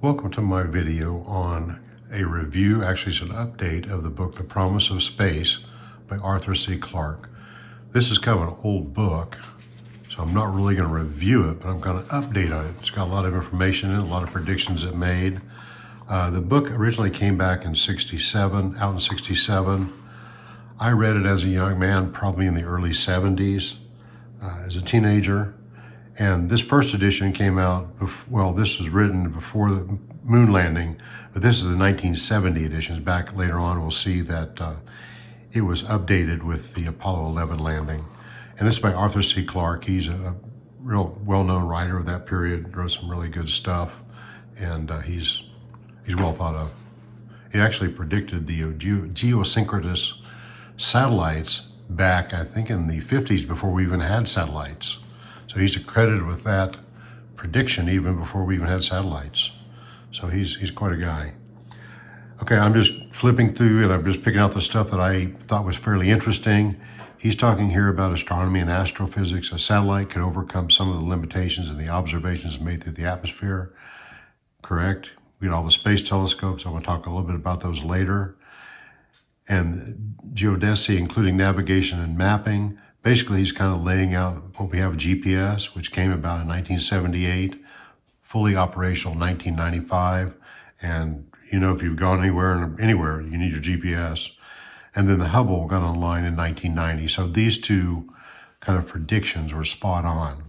Welcome to my video on a review, actually it's an update of the book The Promise of Space by Arthur C. Clarke. This is kind of an old book, so I'm not really going to review it, but I'm going to update on it. It's got a lot of information in it, a lot of predictions it made. The book originally came back in '67, out in '67. I read it as a young man, probably in the early '70s, as a teenager. And this first edition came out, well, this was written before the moon landing, but this is the 1970 editions. Back later on, we'll see that it was updated with the Apollo 11 landing. And this is by Arthur C. Clarke. He's a real well-known writer of that period, wrote some really good stuff, and he's well thought of. He actually predicted the geosynchronous satellites back, I think, in the 50s before we even had satellites. So he's accredited with that prediction even before we even had satellites. So he's quite a guy. Okay, I'm just flipping through and I'm just picking out the stuff that I thought was fairly interesting. He's talking here about astronomy and astrophysics. A satellite could overcome some of the limitations in the observations made through the atmosphere. Correct. We got all the space telescopes. I'm going to talk a little bit about those later. And geodesy, including navigation and mapping. Basically, he's kind of laying out what we have a GPS, which came about in 1978, fully operational in 1995. And you know, if you've gone anywhere, you need your GPS. And then the Hubble got online in 1990. So these two kind of predictions were spot on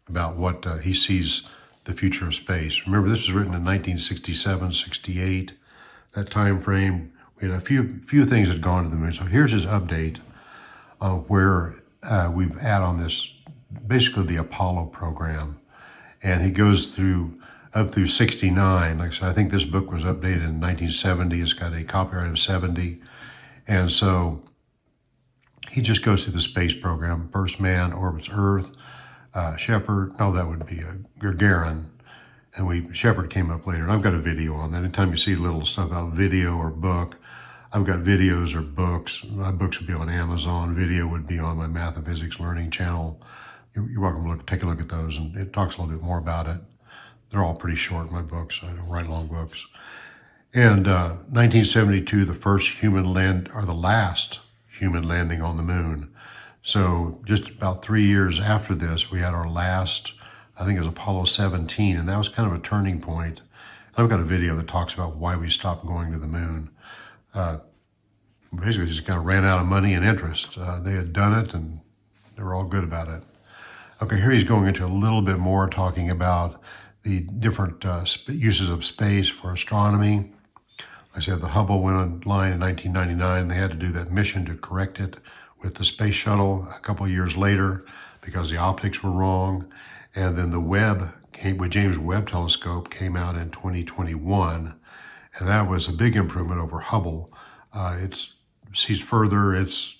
about what he sees the future of space. Remember, this was written in 1967, 68, that time frame. We had a few things had gone to the moon. So here's his update where we've had on this, basically the Apollo program. And he goes up through 69. Like I said, I think this book was updated in 1970. It's got a copyright of 70. And so he just goes through the space program. First man orbits Earth. Shepard, no, that would be Gagarin. And Shepard came up later. And I've got a video on that. Anytime you see little stuff about video or book, I've got videos or books. My books would be on Amazon. Video would be on my Math and Physics Learning channel. You're welcome to take a look at those, and it talks a little bit more about it. They're all pretty short, my books. I don't write long books. And 1972, the last human landing on the moon. So just about 3 years after this, we had our last, I think it was Apollo 17, and that was kind of a turning point. I've got a video that talks about why we stopped going to the moon. Basically just kind of ran out of money and interest. They had done it and they were all good about it. Okay, here he's going into a little bit more, talking about the different uses of space for astronomy. I said the Hubble went online in 1999. They had to do that mission to correct it with the space shuttle a couple of years later because the optics were wrong. And then the James Webb Telescope came out in 2021. And that was a big improvement over Hubble. It sees further. It's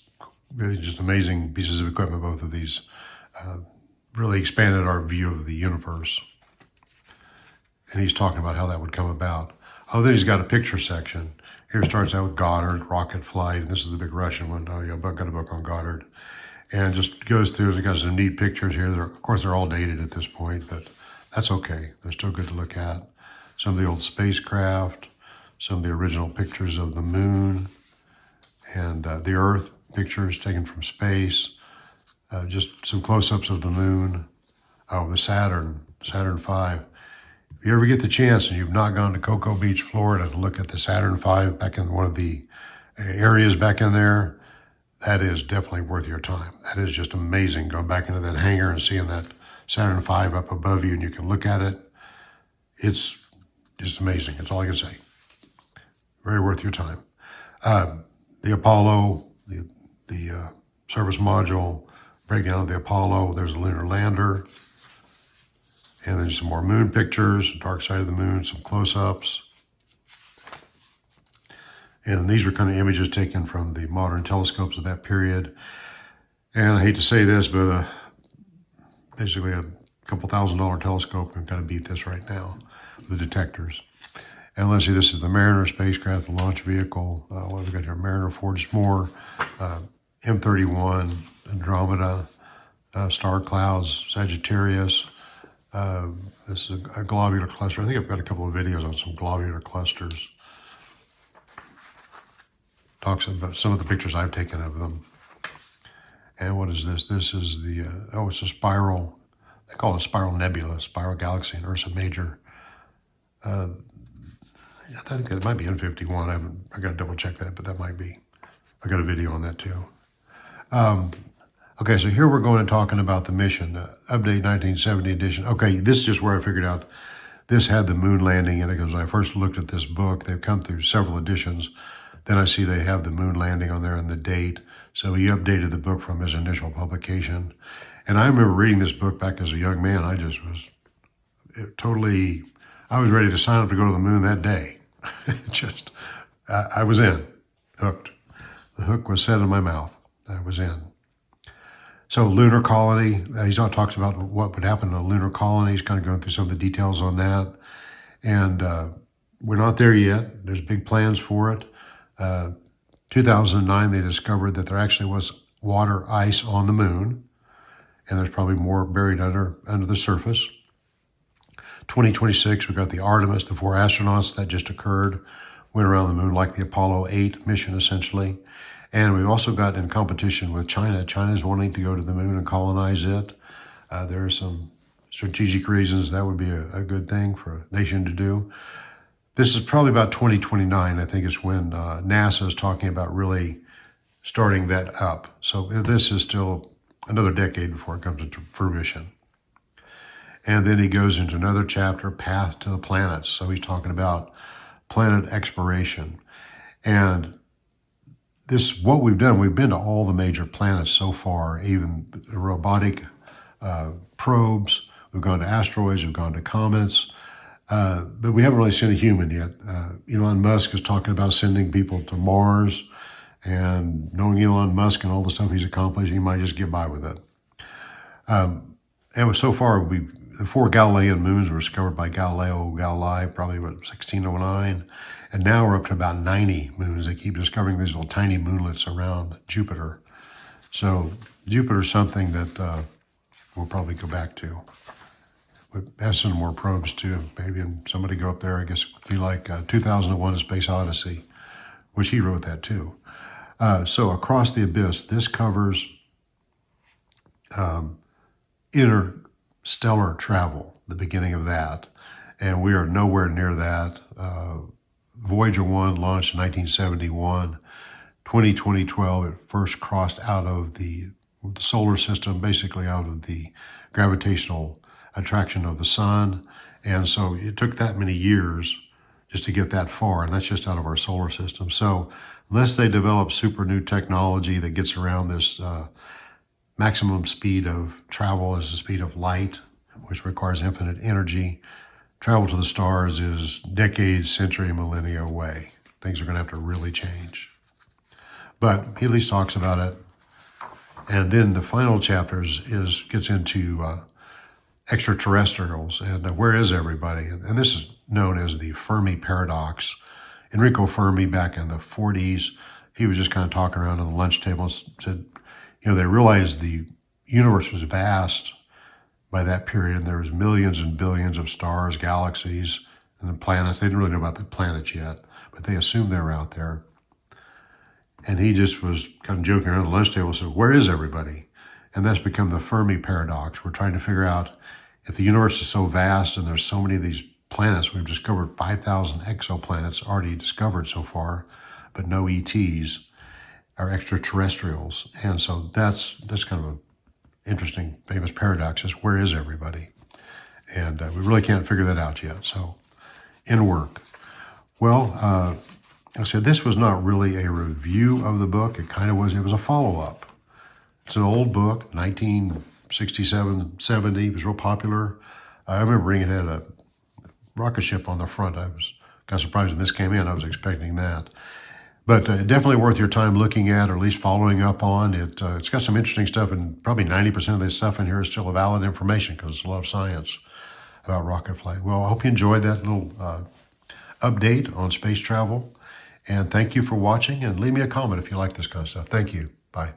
really just amazing pieces of equipment. Both of these really expanded our view of the universe. And he's talking about how that would come about. Oh, then he's got a picture section. Here it starts out with Goddard, rocket flight. And this is the big Russian one. Oh, yeah, I've got a book on Goddard. And just goes through, it's got some neat pictures here. Of course, they're all dated at this point, but that's okay. They're still good to look at. Some of the old spacecraft. Some of the original pictures of the moon and the Earth, pictures taken from space, just some close-ups of the moon. Oh, the Saturn V. If you ever get the chance and you've not gone to Cocoa Beach, Florida to look at the Saturn V back in one of the areas back in there, that is definitely worth your time. That is just amazing, going back into that hangar and seeing that Saturn V up above you and you can look at it. It's just amazing. That's all I can say. Very worth your time. The Apollo, the service module, breakdown of the Apollo. There's a lunar lander. And then some more moon pictures, dark side of the moon, some close-ups. And these were kind of images taken from the modern telescopes of that period. And I hate to say this, but basically a couple $1,000 telescope can kind of beat this right now, the detectors. And let's see, this is the Mariner spacecraft, the launch vehicle. What have we got here? Mariner 4, just more. M31, Andromeda, star clouds, Sagittarius, This is a globular cluster. I think I've got a couple of videos on some globular clusters. Talks about some of the pictures I've taken of them. And what is this? This is the, it's a spiral, they call it a spiral nebula, spiral galaxy in Ursa Major. I think it might be N51. I got to double check that, but that might be. I got a video on that too. Okay, so here we're going and talking about the mission, Update 1970 edition. Okay, this is just where I figured out this had the moon landing in it, because when I first looked at this book, they've come through several editions. Then I see they have the moon landing on there and the date. So he updated the book from his initial publication. And I remember reading this book back as a young man. I just was I was ready to sign up to go to the moon that day. I was in, hooked. The hook was set in my mouth. I was in. So lunar colony, he talks about what would happen to a lunar colony. He's kind of going through some of the details on that. And we're not there yet. There's big plans for it. 2009, they discovered that there actually was water ice on the moon, and there's probably more buried under the surface. 2026, we got the Artemis, the 4 astronauts that just occurred, went around the moon like the Apollo 8 mission, essentially. And we've also got in competition with China. China's wanting to go to the moon and colonize it. There are some strategic reasons that would be a good thing for a nation to do. This is probably about 2029, I think, is when NASA is talking about really starting that up. So this is still another decade before it comes into fruition. And then he goes into another chapter, Path to the Planets. So he's talking about planet exploration. And what we've done, we've been to all the major planets so far, even the robotic probes. We've gone to asteroids, we've gone to comets. But we haven't really seen a human yet. Elon Musk is talking about sending people to Mars, and knowing Elon Musk and all the stuff he's accomplished, he might just get by with it. And so far, the 4 Galilean moons were discovered by Galileo Galilei, probably 1609, and now we're up to about 90 moons. They keep discovering these little tiny moonlets around Jupiter. So Jupiter's something that we'll probably go back to. We have some more probes too. Maybe somebody go up there, I guess it would be like 2001: A Space Odyssey, which he wrote that too. So Across the Abyss, this covers interstellar travel, the beginning of that. And we are nowhere near that. Voyager 1 launched in 1971. 2012, it first crossed out of the solar system, basically out of the gravitational attraction of the sun. And so it took that many years just to get that far, and that's just out of our solar system. So unless they develop super new technology that gets around this maximum speed of travel is the speed of light, which requires infinite energy, travel to the stars is decades, century, millennia away. Things are going to have to really change. But he at least talks about it. And then the final chapters gets into extraterrestrials and where is everybody? And this is known as the Fermi paradox. Enrico Fermi, back in the 40s, he was just kind of talking around at the lunch table and said, they realized the universe was vast by that period, and there was millions and billions of stars, galaxies, and the planets. They didn't really know about the planets yet, but they assumed they were out there. And he just was kind of joking around the lunch table and said, where is everybody? And that's become the Fermi paradox. We're trying to figure out if the universe is so vast and there's so many of these planets, we've discovered 5,000 exoplanets already discovered so far, but no ETs, are extraterrestrials. And so that's kind of an interesting, famous paradox is where is everybody? And we really can't figure that out yet. So in work. Well, I said this was not really a review of the book. It kind of was. It was a follow-up. It's an old book, 1967, 70. It was real popular. I remember it had a rocket ship on the front. I was kind of surprised when this came in. I was expecting that. But definitely worth your time looking at, or at least following up on. It's got some interesting stuff, and probably 90% of this stuff in here is still valid information because it's a lot of science about rocket flight. Well, I hope you enjoyed that little update on space travel. And thank you for watching, and leave me a comment if you like this kind of stuff. Thank you. Bye.